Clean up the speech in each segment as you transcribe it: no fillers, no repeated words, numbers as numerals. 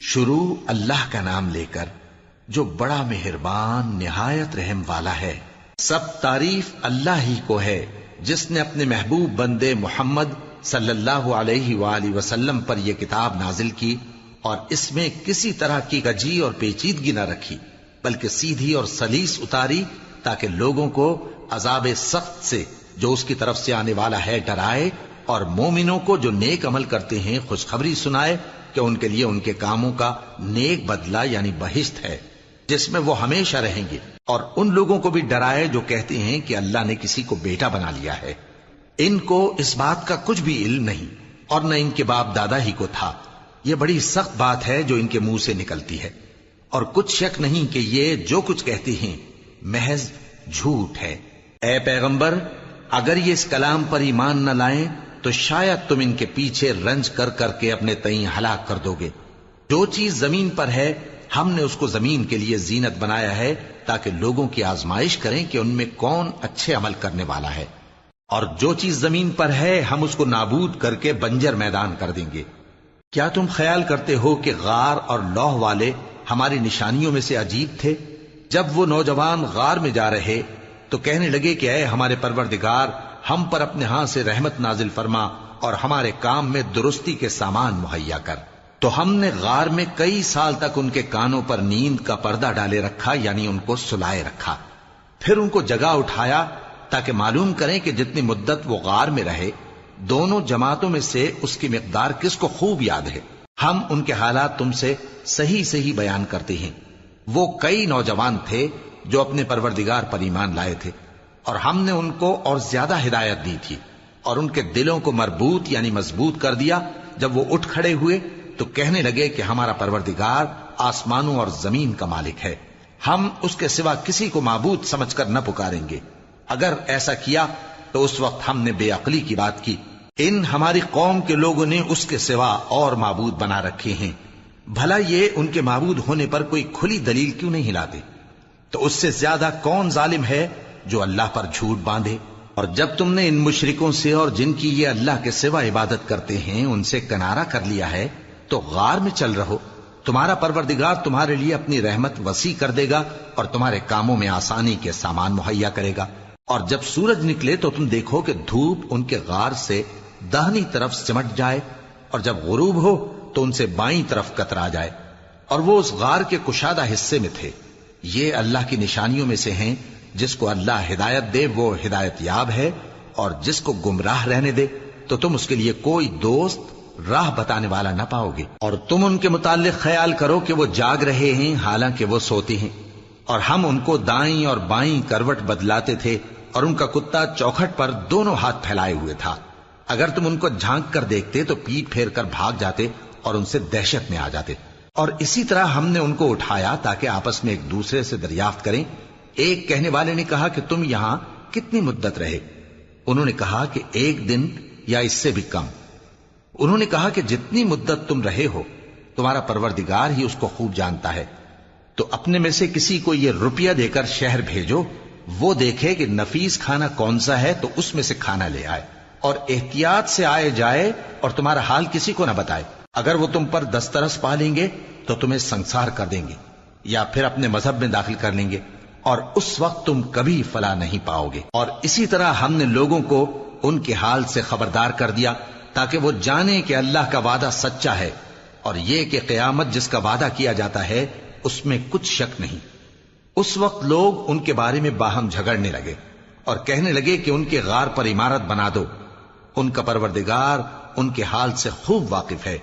شروع اللہ کا نام لے کر جو بڑا مہربان نہایت رحم والا ہے۔ سب تعریف اللہ ہی کو ہے جس نے اپنے محبوب بندے محمد صلی اللہ علیہ وآلہ وسلم پر یہ کتاب نازل کی اور اس میں کسی طرح کی کجی اور پیچیدگی نہ رکھی، بلکہ سیدھی اور سلیس اتاری تاکہ لوگوں کو عذاب سخت سے جو اس کی طرف سے آنے والا ہے ڈرائے، اور مومنوں کو جو نیک عمل کرتے ہیں خوشخبری سنائے کہ ان کے لیے ان کے کاموں کا نیک بدلہ یعنی بہشت ہے جس میں وہ ہمیشہ رہیں گے، اور ان لوگوں کو بھی ڈرائے جو کہتے ہیں کہ اللہ نے کسی کو بیٹا بنا لیا ہے۔ ان کو اس بات کا کچھ بھی علم نہیں اور نہ ان کے باپ دادا ہی کو تھا۔ یہ بڑی سخت بات ہے جو ان کے منہ سے نکلتی ہے، اور کچھ شک نہیں کہ یہ جو کچھ کہتے ہیں محض جھوٹ ہے۔ اے پیغمبر، اگر یہ اس کلام پر ایمان نہ لائیں تو شاید تم ان کے پیچھے رنج کر کر کے اپنے تئیں ہلاک کر دو گے۔ جو چیز زمین پر ہے ہم نے اس کو زمین کے لیے زینت بنایا ہے تاکہ لوگوں کی آزمائش کریں کہ ان میں کون اچھے عمل کرنے والا ہے، اور جو چیز زمین پر ہے ہم اس کو نابود کر کے بنجر میدان کر دیں گے۔ کیا تم خیال کرتے ہو کہ غار اور لوح والے ہماری نشانیوں میں سے عجیب تھے؟ جب وہ نوجوان غار میں جا رہے تو کہنے لگے کہ اے ہمارے پروردگار، ہم پر اپنے ہاں سے رحمت نازل فرما اور ہمارے کام میں درستی کے سامان مہیا کر۔ تو ہم نے غار میں کئی سال تک ان کے کانوں پر نیند کا پردہ ڈالے رکھا، یعنی ان کو سلائے رکھا، پھر ان کو جگا اٹھایا تاکہ معلوم کریں کہ جتنی مدت وہ غار میں رہے دونوں جماعتوں میں سے اس کی مقدار کس کو خوب یاد ہے۔ ہم ان کے حالات تم سے صحیح صحیح بیان کرتے ہیں۔ وہ کئی نوجوان تھے جو اپنے پروردگار پر ایمان لائے تھے، اور ہم نے ان کو اور زیادہ ہدایت دی تھی، اور ان کے دلوں کو مربوط یعنی مضبوط کر دیا۔ جب وہ اٹھ کھڑے ہوئے تو کہنے لگے کہ ہمارا پروردگار آسمانوں اور زمین کا مالک ہے، ہم اس کے سوا کسی کو معبود سمجھ کر نہ پکاریں گے۔ اگر ایسا کیا تو اس وقت ہم نے بے عقلی کی بات کی۔ ان ہماری قوم کے لوگوں نے اس کے سوا اور معبود بنا رکھے ہیں، بھلا یہ ان کے معبود ہونے پر کوئی کھلی دلیل کیوں نہیں لاتے؟ تو اس سے زیادہ کون ظالم ہے جو اللہ پر جھوٹ باندھے؟ اور جب تم نے ان مشرکوں سے اور جن کی یہ اللہ کے سوا عبادت کرتے ہیں ان سے کنارہ کر لیا ہے تو غار میں چل رہو، تمہارا پروردگار تمہارے لیے اپنی رحمت وسیع کر دے گا اور تمہارے کاموں میں آسانی کے سامان مہیا کرے گا۔ اور جب سورج نکلے تو تم دیکھو کہ دھوپ ان کے غار سے داہنی طرف سمٹ جائے، اور جب غروب ہو تو ان سے بائیں طرف کترا جائے، اور وہ اس غار کے کشادہ حصے میں تھے۔ یہ اللہ کی نشانیوں میں سے ہیں، جس کو اللہ ہدایت دے وہ ہدایت یاب ہے، اور جس کو گمراہ رہنے دے تو تم اس کے لیے کوئی دوست راہ بتانے والا نہ پاؤ گے۔ اور تم ان کے متعلق خیال کرو کہ وہ جاگ رہے ہیں حالانکہ وہ سوتے ہیں، اور ہم ان کو دائیں اور بائیں کروٹ بدلاتے تھے، اور ان کا کتا چوکھٹ پر دونوں ہاتھ پھیلائے ہوئے تھا۔ اگر تم ان کو جھانک کر دیکھتے تو پیٹ پھیر کر بھاگ جاتے اور ان سے دہشت میں آ جاتے۔ اور اسی طرح ہم نے ان کو اٹھایا تاکہ آپس میں ایک دوسرے سے دریافت کریں۔ ایک کہنے والے نے کہا کہ تم یہاں کتنی مدت رہے؟ انہوں نے کہا کہ 1 دن یا اس سے بھی کم۔ انہوں نے کہا کہ جتنی مدت تم رہے ہو تمہارا پروردگار ہی اس کو خوب جانتا ہے، تو اپنے میں سے کسی کو یہ روپیہ دے کر شہر بھیجو، وہ دیکھے کہ نفیس کھانا کون سا ہے تو اس میں سے کھانا لے آئے، اور احتیاط سے آئے جائے اور تمہارا حال کسی کو نہ بتائے۔ اگر وہ تم پر دسترس پا لیں گے تو تمہیں سنسار کر دیں گے یا پھر اپنے مذہب میں داخل کر لیں گے، اور اس وقت تم کبھی فلاح نہیں پاؤ گے۔ اور اسی طرح ہم نے لوگوں کو ان کے حال سے خبردار کر دیا تاکہ وہ جانیں کہ اللہ کا وعدہ سچا ہے، اور یہ کہ قیامت جس کا وعدہ کیا جاتا ہے اس میں کچھ شک نہیں۔ اس وقت لوگ ان کے بارے میں باہم جھگڑنے لگے اور کہنے لگے کہ ان کے غار پر عمارت بنا دو۔ ان کا پروردگار ان کے حال سے خوب واقف ہے۔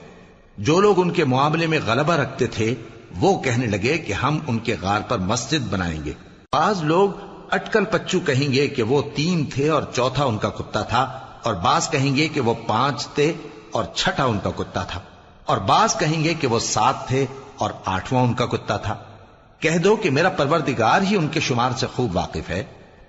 جو لوگ ان کے معاملے میں غلبہ رکھتے تھے وہ کہنے لگے کہ ہم ان کے غار پر مسجد بنائیں گے۔ بعض لوگ اٹکل پچو کہیں گے کہ وہ 3 تھے اور چوتھا ان کا کتا تھا، اور بعض کہیں گے کہ وہ 5 تھے اور چھٹا ان کا کتا تھا، اور بعض کہیں گے کہ وہ 7 تھے اور 8واں ان کا کتا تھا۔ کہہ دو کہ میرا پروردگار ہی ان کے شمار سے خوب واقف ہے،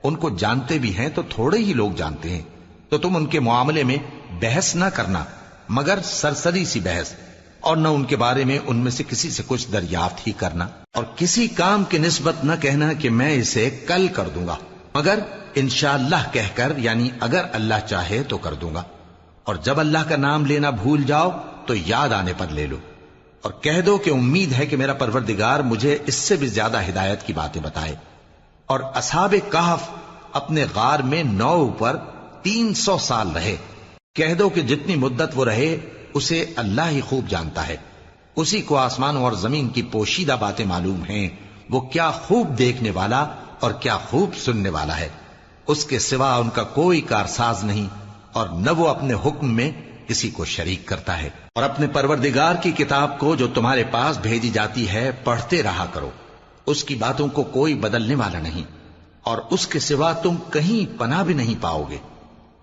ان کو جانتے بھی ہیں تو تھوڑے ہی لوگ جانتے ہیں۔ تو تم ان کے معاملے میں بحث نہ کرنا مگر سرسری سی بحث، اور نہ ان کے بارے میں ان میں سے کسی سے کچھ دریافت ہی کرنا، اور کسی کام کی نسبت نہ کہنا کہ میں اسے کل کر دوں گا، مگر انشاءاللہ کہہ کر یعنی اگر اللہ چاہے تو کر دوں گا، اور جب اللہ کا نام لینا بھول جاؤ تو یاد آنے پر لے لو۔ اور کہہ دو کہ امید ہے کہ میرا پروردگار مجھے اس سے بھی زیادہ ہدایت کی باتیں بتائے۔ اور اصحاب کہف اپنے غار میں 9 اوپر 300 سال رہے۔ کہہ دو کہ جتنی مدت وہ رہے اسے اللہ ہی خوب جانتا ہے، اسی کو آسمانوں اور زمین کی پوشیدہ باتیں معلوم ہیں، وہ کیا خوب دیکھنے والا اور کیا خوب سننے والا ہے۔ اس کے سوا ان کا کوئی کارساز نہیں، اور نہ وہ اپنے حکم میں کسی کو شریک کرتا ہے۔ اور اپنے پروردگار کی کتاب کو جو تمہارے پاس بھیجی جاتی ہے پڑھتے رہا کرو، اس کی باتوں کو کوئی بدلنے والا نہیں، اور اس کے سوا تم کہیں پناہ بھی نہیں پاؤ گے۔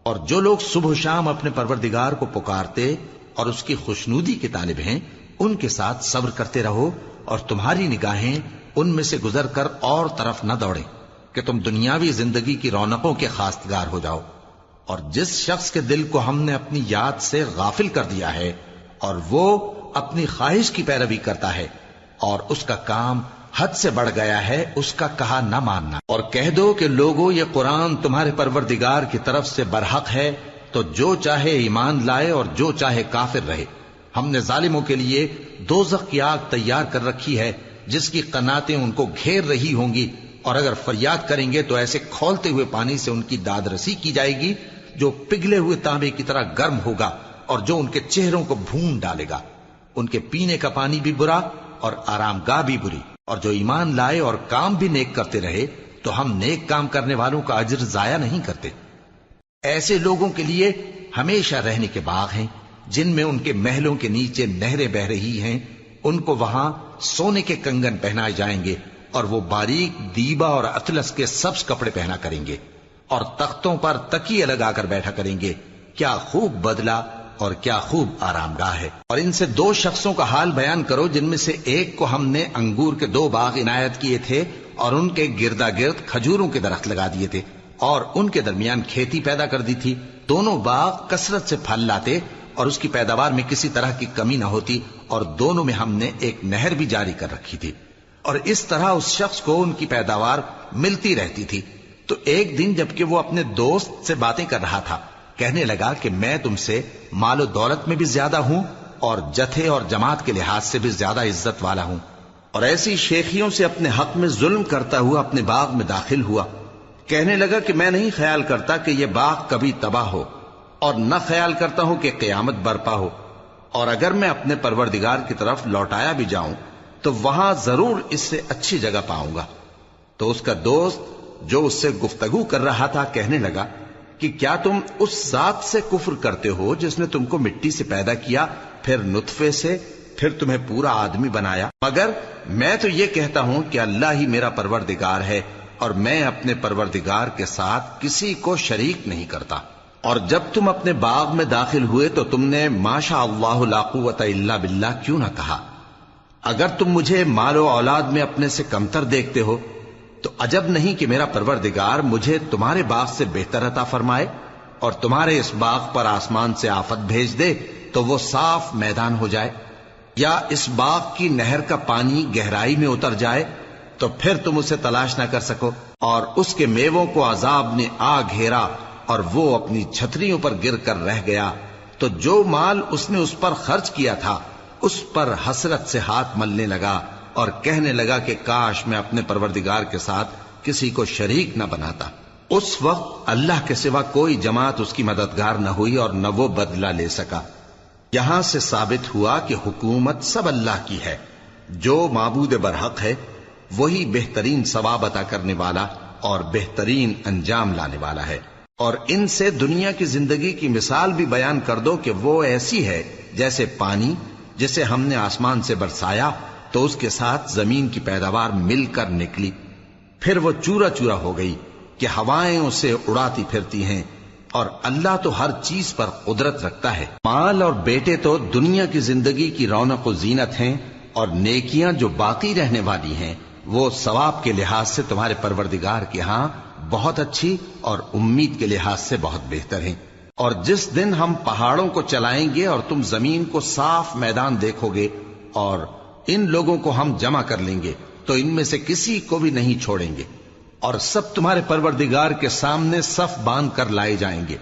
اور جو لوگ صبح و شام اپنے پروردگار کو پکارتے اور اس کی خوشنودی کے طالب ہیں، ان کے ساتھ صبر کرتے رہو، اور تمہاری نگاہیں ان میں سے گزر کر اور طرف نہ دوڑیں کہ تم دنیاوی زندگی کی رونقوں کے خواستگار ہو جاؤ۔ اور جس شخص کے دل کو ہم نے اپنی یاد سے غافل کر دیا ہے اور وہ اپنی خواہش کی پیروی کرتا ہے اور اس کا کام حد سے بڑھ گیا ہے، اس کا کہا نہ ماننا۔ اور کہہ دو کہ لوگوں، یہ قرآن تمہارے پروردگار کی طرف سے برحق ہے، تو جو چاہے ایمان لائے اور جو چاہے کافر رہے۔ ہم نے ظالموں کے لیے دوزخ کی آگ تیار کر رکھی ہے جس کی قناتیں ان کو گھیر رہی ہوں گی، اور اگر فریاد کریں گے تو ایسے کھولتے ہوئے پانی سے ان کی داد رسی کی جائے گی جو پگھلے ہوئے تانبے کی طرح گرم ہوگا اور جو ان کے چہروں کو بھون ڈالے گا۔ ان کے پینے کا پانی بھی برا اور آرام گاہ بھی بری۔ اور جو ایمان لائے اور کام بھی نیک کرتے رہے تو ہم نیک کام کرنے والوں کا اجر ضائع نہیں کرتے۔ ایسے لوگوں کے لیے ہمیشہ رہنے کے باغ ہیں جن میں ان کے محلوں کے نیچے نہریں بہ رہی ہیں، ان کو وہاں سونے کے کنگن پہنائے جائیں گے، اور وہ باریک دیبا اور اطلس کے سبز کپڑے پہنا کریں گے، اور تختوں پر تکیے لگا کر بیٹھا کریں گے۔ کیا خوب بدلہ اور کیا خوب آرام گاہ ہے۔ اور ان سے 2 شخصوں کا حال بیان کرو جن میں سے ایک کو ہم نے انگور کے 2 باغ عنایت کیے تھے اور ان کے گردا گرد کھجوروں کے درخت لگا دیے تھے اور ان کے درمیان کھیتی پیدا کر دی تھی۔ دونوں باغ کثرت سے پھل لاتے اور اس کی پیداوار میں کسی طرح کی کمی نہ ہوتی، اور دونوں میں ہم نے ایک نہر بھی جاری کر رکھی تھی، اور اس طرح اس شخص کو ان کی پیداوار ملتی رہتی تھی۔ تو ایک دن جبکہ وہ اپنے دوست سے باتیں کر رہا تھا، کہنے لگا کہ میں تم سے مال و دولت میں بھی زیادہ ہوں اور جتھے اور جماعت کے لحاظ سے بھی زیادہ عزت والا ہوں، اور ایسی شیخیوں سے اپنے حق میں ظلم کرتا ہوا اپنے باغ میں داخل ہوا۔ کہنے لگا کہ میں نہیں خیال کرتا کہ یہ باغ کبھی تباہ ہو، اور نہ خیال کرتا ہوں کہ قیامت برپا ہو، اور اگر میں اپنے پروردگار کی طرف لوٹایا بھی جاؤں تو وہاں ضرور اس سے اچھی جگہ پاؤں گا۔ تو اس کا دوست جو اس سے گفتگو کر رہا تھا کہنے لگا کہ کیا تم اس ذات سے کفر کرتے ہو جس نے تم کو مٹی سے پیدا کیا، پھر نطفے سے، پھر تمہیں پورا آدمی بنایا؟ مگر میں تو یہ کہتا ہوں کہ اللہ ہی میرا پروردگار ہے، اور میں اپنے پروردگار کے ساتھ کسی کو شریک نہیں کرتا۔ اور جب تم اپنے باغ میں داخل ہوئے تو تم نے ماشاء اللہ لا قوت الا باللہ کیوں نہ کہا؟ اگر تم مجھے مال و اولاد میں اپنے سے کمتر دیکھتے ہو تو عجب نہیں کہ میرا پروردگار مجھے تمہارے باغ سے بہتر عطا فرمائے اور تمہارے اس باغ پر آسمان سے آفت بھیج دے تو وہ صاف میدان ہو جائے، یا اس باغ کی نہر کا پانی گہرائی میں اتر جائے تو پھر تم اسے تلاش نہ کر سکو، اور اس کے میووں کو عذاب نے آ گھیرا اور وہ اپنی چھتریوں پر گر کر رہ گیا، تو جو مال اس نے اس پر خرچ کیا تھا اس پر حسرت سے ہاتھ ملنے لگا اور کہنے لگا کہ کاش میں اپنے پروردگار کے ساتھ کسی کو شریک نہ بناتا۔ اس وقت اللہ کے سوا کوئی جماعت اس کی مددگار نہ ہوئی اور نہ وہ بدلہ لے سکا۔ یہاں سے ثابت ہوا کہ حکومت سب اللہ کی ہے، جو معبود برحق ہے وہی بہترین ثواب عطا کرنے والا اور بہترین انجام لانے والا ہے۔ اور ان سے دنیا کی زندگی کی مثال بھی بیان کر دو کہ وہ ایسی ہے جیسے پانی جسے ہم نے آسمان سے برسایا تو اس کے ساتھ زمین کی پیداوار مل کر نکلی، پھر وہ چورا چورا ہو گئی کہ ہوائیں اسے اڑاتی پھرتی ہیں، اور اللہ تو ہر چیز پر قدرت رکھتا ہے۔ مال اور بیٹے تو دنیا کی زندگی کی رونق و زینت ہیں، اور نیکیاں جو باقی رہنے والی ہیں وہ ثواب کے لحاظ سے تمہارے پروردگار کے ہاں بہت اچھی اور امید کے لحاظ سے بہت بہتر ہیں۔ اور جس دن ہم پہاڑوں کو چلائیں گے اور تم زمین کو صاف میدان دیکھو گے اور ان لوگوں کو ہم جمع کر لیں گے تو ان میں سے کسی کو بھی نہیں چھوڑیں گے، اور سب تمہارے پروردگار کے سامنے صف باندھ کر لائے جائیں گے،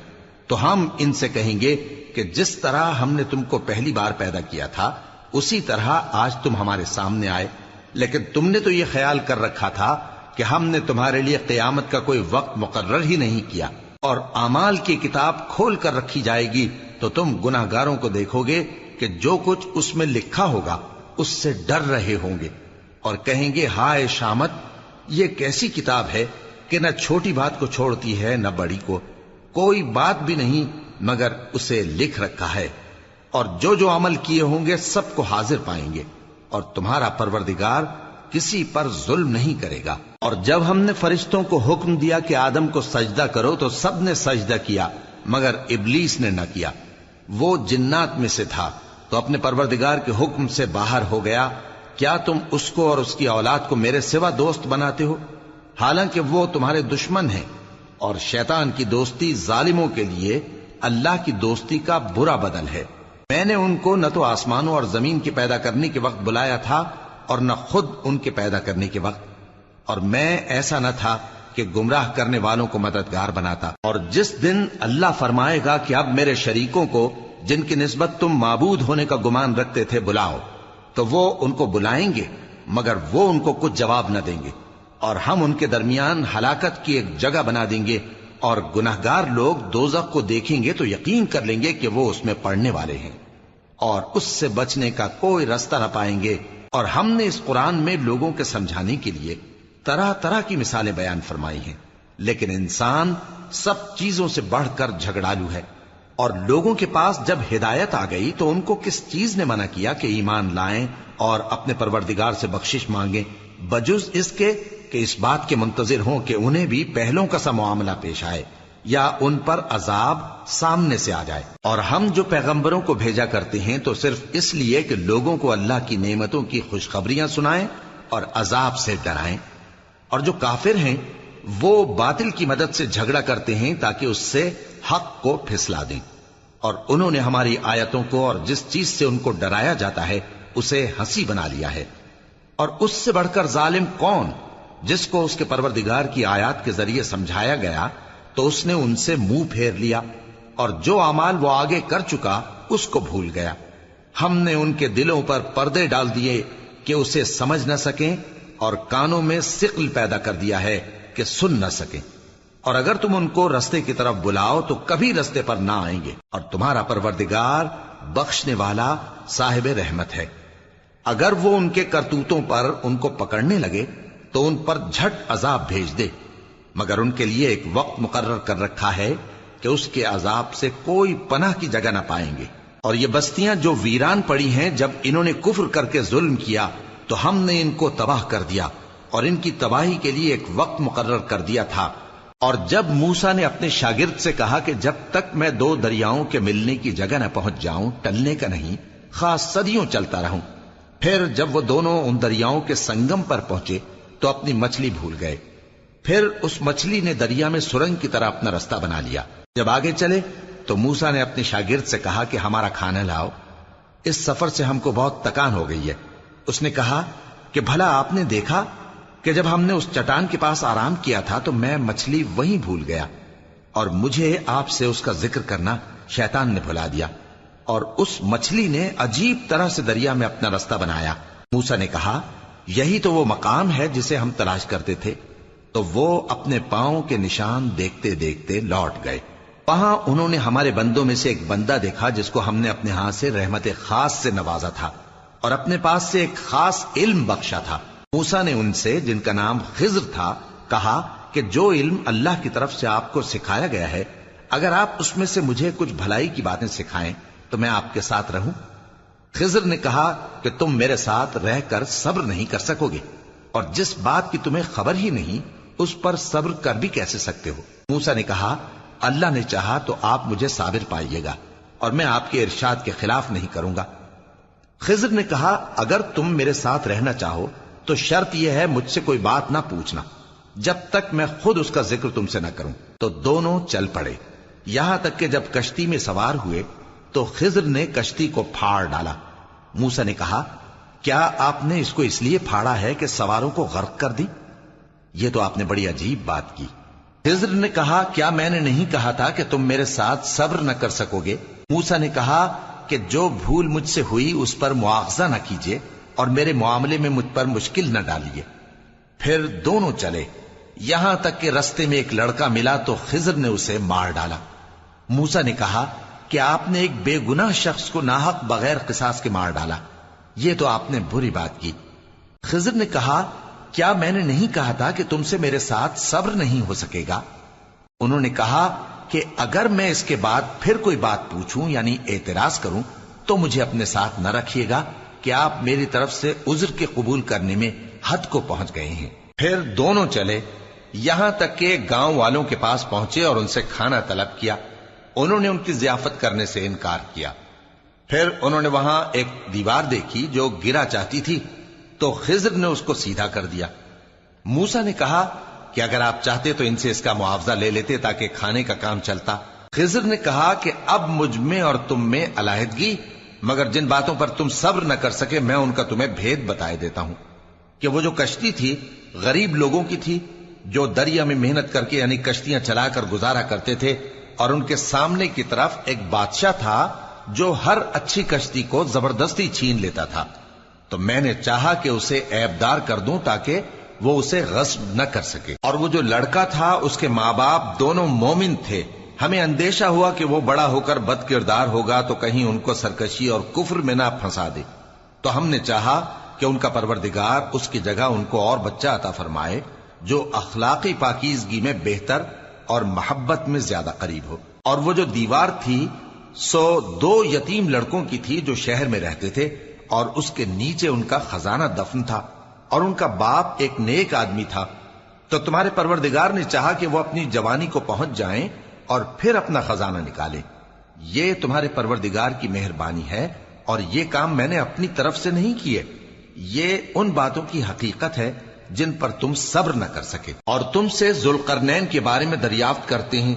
تو ہم ان سے کہیں گے کہ جس طرح ہم نے تم کو پہلی بار پیدا کیا تھا اسی طرح آج تم ہمارے سامنے آئے، لیکن تم نے تو یہ خیال کر رکھا تھا کہ ہم نے تمہارے لیے قیامت کا کوئی وقت مقرر ہی نہیں کیا، اور اعمال کی کتاب کھول کر رکھی جائے گی تو تم گناہگاروں کو دیکھو گے کہ جو کچھ اس میں لکھا ہوگا اس سے ڈر رہے ہوں گے، اور کہیں گے ہائے شامت، یہ کیسی کتاب ہے کہ نہ چھوٹی بات کو چھوڑتی ہے نہ بڑی کو، کوئی بات بھی نہیں مگر اسے لکھ رکھا ہے، اور جو جو عمل کیے ہوں گے سب کو حاضر پائیں گے، اور تمہارا پروردگار کسی پر ظلم نہیں کرے گا۔ اور جب ہم نے فرشتوں کو حکم دیا کہ آدم کو سجدہ کرو تو سب نے سجدہ کیا مگر ابلیس نے نہ کیا، وہ جنات میں سے تھا تو اپنے پروردگار کے حکم سے باہر ہو گیا۔ کیا تم اس کو اور اس کی اولاد کو میرے سوا دوست بناتے ہو، حالانکہ وہ تمہارے دشمن ہیں، اور شیطان کی دوستی ظالموں کے لیے اللہ کی دوستی کا برا بدل ہے۔ میں نے ان کو نہ تو آسمانوں اور زمین کے پیدا کرنے کے وقت بلایا تھا اور نہ خود ان کے پیدا کرنے کے وقت، اور میں ایسا نہ تھا کہ گمراہ کرنے والوں کو مددگار بناتا۔ اور جس دن اللہ فرمائے گا کہ اب میرے شریکوں کو جن کی نسبت تم معبود ہونے کا گمان رکھتے تھے بلاؤ، تو وہ ان کو بلائیں گے مگر وہ ان کو کچھ جواب نہ دیں گے، اور ہم ان کے درمیان ہلاکت کی ایک جگہ بنا دیں گے، اور گناہگار لوگ دوزخ کو دیکھیں گے تو یقین کر لیں گے کہ وہ اس میں پڑنے والے ہیں، اور اس سے بچنے کا کوئی راستہ نہ پائیں گے۔ اور ہم نے اس قرآن میں لوگوں کے سمجھانے کے لیے طرح طرح کی مثالیں بیان فرمائی ہیں، لیکن انسان سب چیزوں سے بڑھ کر جھگڑالو ہے، اور لوگوں کے پاس جب ہدایت آ گئی تو ان کو کس چیز نے منع کیا کہ ایمان لائیں اور اپنے پروردگار سے بخشش مانگیں، بجز اس کے کہ اس بات کے منتظر ہوں کہ انہیں بھی پہلوں کا سا معاملہ پیش آئے یا ان پر عذاب سامنے سے آ جائے۔ اور ہم جو پیغمبروں کو بھیجا کرتے ہیں تو صرف اس لیے کہ لوگوں کو اللہ کی نعمتوں کی خوشخبریاں سنائیں اور عذاب سے ڈرائیں، اور جو کافر ہیں وہ باطل کی مدد سے جھگڑا کرتے ہیں تاکہ اس سے حق کو پھسلا دیں، اور انہوں نے ہماری آیتوں کو اور جس چیز سے ان کو ڈرایا جاتا ہے اسے ہنسی بنا لیا ہے۔ اور اس سے بڑھ کر ظالم کون، جس کو اس کے پروردگار کی آیات کے ذریعے سمجھایا گیا تو اس نے ان سے منہ پھیر لیا، اور جو اعمال وہ آگے کر چکا اس کو بھول گیا۔ ہم نے ان کے دلوں پر پردے ڈال دیے کہ اسے سمجھ نہ سکیں، اور کانوں میں ثقل پیدا کر دیا ہے کہ سن نہ سکیں، اور اگر تم ان کو رستے کی طرف بلاؤ تو کبھی رستے پر نہ آئیں گے، اور تمہارا پروردگار بخشنے والا صاحب رحمت ہے۔ اگر وہ ان کے کرتوتوں پر ان کو پکڑنے لگے تو ان پر جھٹ عذاب بھیج دے، مگر ان کے لیے ایک وقت مقرر کر رکھا ہے کہ اس کے عذاب سے کوئی پناہ کی جگہ نہ پائیں گے۔ اور یہ بستیاں جو ویران پڑی ہیں، جب انہوں نے کفر کر کے ظلم کیا تو ہم نے ان کو تباہ کر دیا، اور ان کی تباہی کے لیے ایک وقت مقرر کر دیا تھا۔ اور جب موسیٰ نے اپنے شاگرد سے کہا کہ جب تک میں دو دریاؤں کے ملنے کی جگہ نہ پہنچ جاؤں ٹلنے کا نہیں، خاص صدیوں چلتا رہوں، پھر جب وہ دونوں ان دریاؤں کے سنگم پر پہنچے تو اپنی مچھلی بھول گئے، پھر اس مچھلی نے دریا میں سرنگ کی طرح اپنا رستہ بنا لیا۔ جب آگے چلے تو موسیٰ نے اپنے شاگرد سے کہا کہ ہمارا کھانا لاؤ، اس سفر سے ہم کو بہت تکان ہو گئی ہے۔ اس نے کہا کہ بھلا آپ نے دیکھا کہ جب ہم نے اس چٹان کے پاس آرام کیا تھا تو میں مچھلی وہیں بھول گیا، اور مجھے آپ سے اس کا ذکر کرنا شیطان نے بھلا دیا، اور اس مچھلی نے عجیب طرح سے دریا میں اپنا رستہ بنایا۔ موسیٰ نے کہا یہی تو وہ مقام ہے جسے ہم تلاش کرتے تھے، تو وہ اپنے پاؤں کے نشان دیکھتے دیکھتے لوٹ گئے۔ وہاں انہوں نے ہمارے بندوں میں سے ایک بندہ دیکھا جس کو ہم نے اپنے ہاتھ سے رحمت خاص سے نوازا تھا اور اپنے پاس سے ایک خاص علم بخشا تھا۔ موسیٰ نے ان سے جن کا نام خضر تھا کہا کہ جو علم اللہ کی طرف سے آپ کو سکھایا گیا ہے، اگر آپ اس میں سے مجھے کچھ بھلائی کی باتیں سکھائیں تو میں آپ کے ساتھ رہوں۔ خضر نے کہا کہ تم میرے ساتھ رہ کر صبر نہیں کر سکو گے، اور جس بات کی تمہیں خبر ہی نہیں اس پر صبر کر بھی کیسے سکتے ہو؟ موسیٰ نے کہا اللہ نے چاہا تو آپ مجھے صابر پائیے گا، اور میں آپ کے ارشاد کے خلاف نہیں کروں گا۔ خضر نے کہا اگر تم میرے ساتھ رہنا چاہو تو شرط یہ ہے مجھ سے کوئی بات نہ پوچھنا جب تک میں خود اس کا ذکر تم سے نہ کروں۔ تو دونوں چل پڑے، یہاں تک کہ جب کشتی میں سوار ہوئے تو خضر نے کشتی کو پھاڑ ڈالا۔ موسیٰ نے کہا کیا آپ نے اس کو اس لیے پھاڑا ہے کہ سواروں کو غرق کر دی؟ یہ تو آپ نے بڑی عجیب بات کی۔ خضر نے کہا کیا میں نے نہیں کہا تھا کہ تم میرے ساتھ صبر نہ کر سکو گے؟ موسیٰ نے کہا کہ جو بھول مجھ سے ہوئی اس پر مواخذہ نہ کیجیے اور میرے معاملے میں مجھ پر مشکل نہ ڈالیے۔ پھر دونوں چلے، یہاں تک کہ رستے میں ایک لڑکا ملا تو خضر نے اسے مار ڈالا۔ موسیٰ نے کہا کہ آپ نے ایک بے گناہ شخص کو ناحق بغیر قصاص کے مار ڈالا، یہ تو آپ نے بری بات کی۔ خضر نے کہا کیا میں نے نہیں کہا تھا کہ تم سے میرے ساتھ صبر نہیں ہو سکے گا؟ انہوں نے کہا کہ اگر میں اس کے بعد پھر کوئی بات پوچھوں یعنی اعتراض کروں تو مجھے اپنے ساتھ نہ رکھیے گا کہ آپ میری طرف سے عذر کے قبول کرنے میں حد کو پہنچ گئے ہیں۔ پھر دونوں چلے، یہاں تک کہ گاؤں والوں کے پاس پہنچے اور ان سے کھانا طلب کیا۔ انہوں نے ان کی ضیافت کرنے سے انکار کیا۔ پھر انہوں نے وہاں ایک دیوار دیکھی جو گرا چاہتی تھی تو خضر نے اس کو سیدھا کر دیا۔ موسیٰ نے کہا کہ اگر آپ چاہتے تو ان سے اس کا معاوضہ لے لیتے تاکہ کھانے کا کام چلتا۔ خضر نے کہا کہ اب مجھ میں اور تم میں علیحدگی، مگر جن باتوں پر تم صبر نہ کر سکے میں ان کا تمہیں بھید بتائے دیتا ہوں کہ وہ جو کشتی تھی غریب لوگوں کی تھی جو دریا میں محنت کر کے یعنی کشتیاں چلا کر گزارا کرتے تھے، اور ان کے سامنے کی طرف ایک بادشاہ تھا جو ہر اچھی کشتی کو زبردستی چھین لیتا تھا، تو میں نے چاہا کہ اسے عیبدار کر دوں تاکہ وہ اسے غصب نہ کر سکے۔ اور وہ جو لڑکا تھا اس کے ماں باپ دونوں مومن تھے، ہمیں اندیشہ ہوا کہ وہ بڑا ہو کر بد کردار ہوگا تو کہیں ان کو سرکشی اور کفر میں نہ پھنسا دے، تو ہم نے چاہا کہ ان کا پروردگار اس کی جگہ ان کو اور بچہ عطا فرمائے جو اخلاقی پاکیزگی میں بہتر اور محبت میں زیادہ قریب ہو۔ اور وہ جو دیوار تھی سو 2 یتیم لڑکوں کی تھی جو شہر میں رہتے تھے، اور اس کے نیچے ان کا خزانہ دفن تھا، اور ان کا باپ ایک نیک آدمی تھا۔ تو تمہارے پروردگار نے چاہا کہ وہ اپنی جوانی کو پہنچ جائیں اور پھر اپنا خزانہ نکالے۔ یہ تمہارے پروردگار کی مہربانی ہے، اور یہ کام میں نے اپنی طرف سے نہیں کیے، یہ ان باتوں کی حقیقت ہے جن پر تم صبر نہ کر سکے۔ اور تم سے ذوالقرنین کے بارے میں دریافت کرتے ہیں،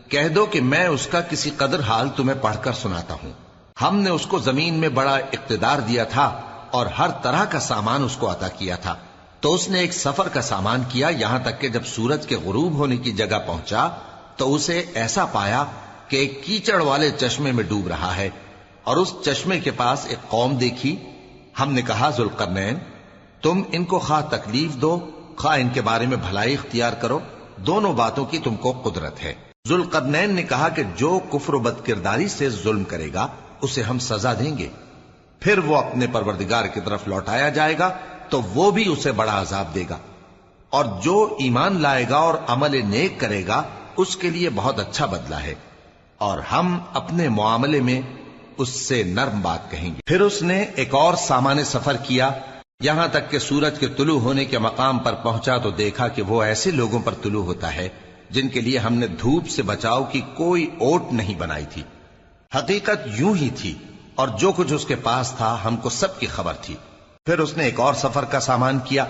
کہہ دو کہ میں اس کا کسی قدر حال تمہیں پڑھ کر سناتا ہوں۔ ہم نے اس کو زمین میں بڑا اقتدار دیا تھا اور ہر طرح کا سامان اس کو عطا کیا تھا، تو اس نے ایک سفر کا سامان کیا، یہاں تک کہ جب سورج کے غروب ہونے کی جگہ پہنچا تو اسے ایسا پایا کہ ایک کیچڑ والے چشمے میں ڈوب رہا ہے، اور اس چشمے کے پاس ایک قوم دیکھی۔ ہم نے کہا ذوالقرنین تم ان کو خواہ تکلیف دو خواہ ان کے بارے میں بھلائی اختیار کرو، دونوں باتوں کی تم کو قدرت ہے۔ ذوالقرنین نے کہا کہ جو کفر و بد کرداری سے ظلم کرے گا اسے ہم سزا دیں گے، پھر وہ اپنے پروردگار کی طرف لوٹایا جائے گا تو وہ بھی اسے بڑا عذاب دے گا، اور جو ایمان لائے گا اور عمل نیک کرے گا اس کے لیے بہت اچھا بدلہ ہے، اور ہم اپنے معاملے میں اس سے نرم بات کہیں گے۔ پھر اس نے ایک اور سامان سفر کیا، یہاں تک کہ سورج کے طلوع ہونے کے مقام پر پہنچا تو دیکھا کہ وہ ایسے لوگوں پر طلوع ہوتا ہے جن کے لیے ہم نے دھوپ سے بچاؤ کی کوئی اوٹ نہیں بنائی تھی۔ حقیقت یوں ہی تھی، اور جو کچھ اس کے پاس تھا ہم کو سب کی خبر تھی۔ پھر اس نے ایک اور سفر کا سامان کیا،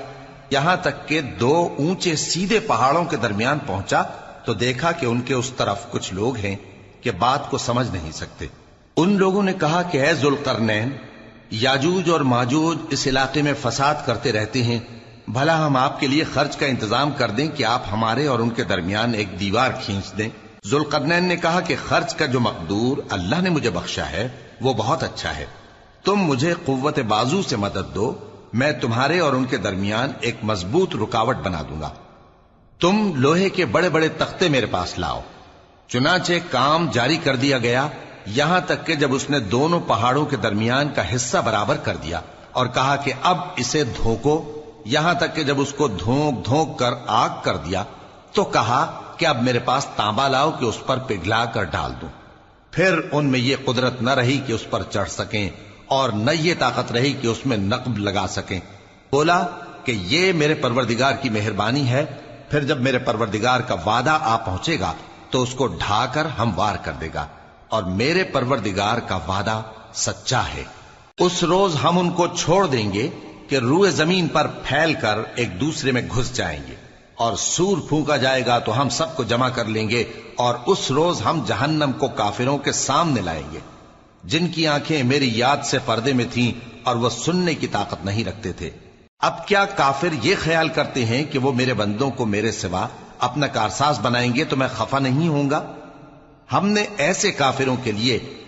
یہاں تک کہ 2 اونچے سیدھے پہاڑوں کے درمیان پہنچا تو دیکھا کہ ان کے اس طرف کچھ لوگ ہیں کہ بات کو سمجھ نہیں سکتے۔ ان لوگوں نے کہا کہ اے ذوالقرنین، یاجوج اور ماجوج اس علاقے میں فساد کرتے رہتے ہیں، بھلا ہم آپ کے لیے خرچ کا انتظام کر دیں کہ آپ ہمارے اور ان کے درمیان ایک دیوار کھینچ دیں۔ ذوالقرنین نے کہا کہ خرچ کا جو مقدور اللہ نے مجھے بخشا ہے وہ بہت اچھا ہے، تم مجھے قوت بازو سے مدد دو، میں تمہارے اور ان کے درمیان ایک مضبوط رکاوٹ بنا دوں گا۔ تم لوہے کے بڑے بڑے تختے میرے پاس لاؤ۔ چنانچہ کام جاری کر دیا گیا، یہاں تک کہ جب اس نے دونوں پہاڑوں کے درمیان کا حصہ برابر کر دیا اور کہا کہ اب اسے دھوکو، یہاں تک کہ جب اس کو دھونک دھونک کر آگ کر دیا تو کہا کہ اب میرے پاس تانبا لاؤ کہ اس پر پگھلا کر ڈال دوں۔ پھر ان میں یہ قدرت نہ رہی کہ اس پر چڑھ سکیں، اور نہ یہ طاقت رہی کہ اس میں نقب لگا سکیں۔ بولا کہ یہ میرے پروردگار کی مہربانی ہے، پھر جب میرے پروردگار کا وعدہ آ پہنچے گا تو اس کو ڈھا کر ہموار کر دے گا، اور میرے پروردگار کا وعدہ سچا ہے۔ اس روز ہم ان کو چھوڑ دیں گے کہ روئے زمین پر پھیل کر ایک دوسرے میں گھس جائیں گے، اور سور پھونکا جائے گا تو ہم سب کو جمع کر لیں گے، اور اس روز ہم جہنم کو کافروں کے سامنے لائیں گے جن کی آنکھیں میری یاد سے پردے میں تھیں اور وہ سننے کی طاقت نہیں رکھتے تھے۔ اب کیا کافر یہ خیال کرتے ہیں کہ وہ میرے بندوں کو میرے سوا اپنا کارساز بنائیں گے تو میں خفا نہیں ہوں گا؟ ہم نے ایسے کافروں کے لیے